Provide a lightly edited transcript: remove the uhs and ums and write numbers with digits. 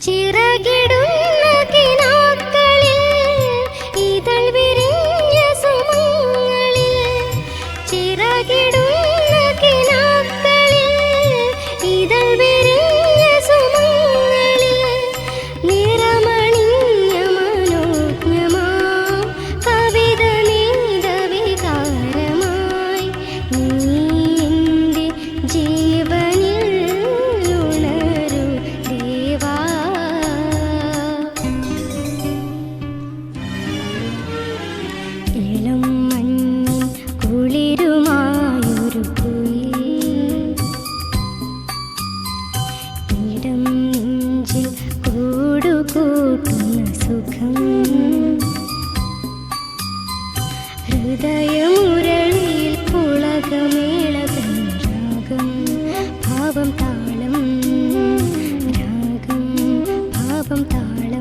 ചിറകിടുന്ന കിനാക്കളിൽ ഇതൾ വിരിഞ്ഞ സുമങ്ങളിൽ ചിറകിടുന്ന കിനാക്കളിൽ ഇതൾ വിരിഞ്ഞ സുമങ്ങളിൽ നിറമണിഞ്ഞ മനോജ്ഞമാ കവിത നീതവികാരമായി നീ എൻ്റെ ജീവനിൽ ഉണരൂ ദേവാ. ഇളം മഞ്ഞിൻ കുളിരുമായൊരു കുയിൽ ഇടം നെഞ്ചിൽ കൂടുകൂട്ടുന്ന സുഖം ഹൃദയമുരളിയിൽ പുളകമേളകൻ രാഗം ഭാവം താളം രാഗം ഭാവം താളം.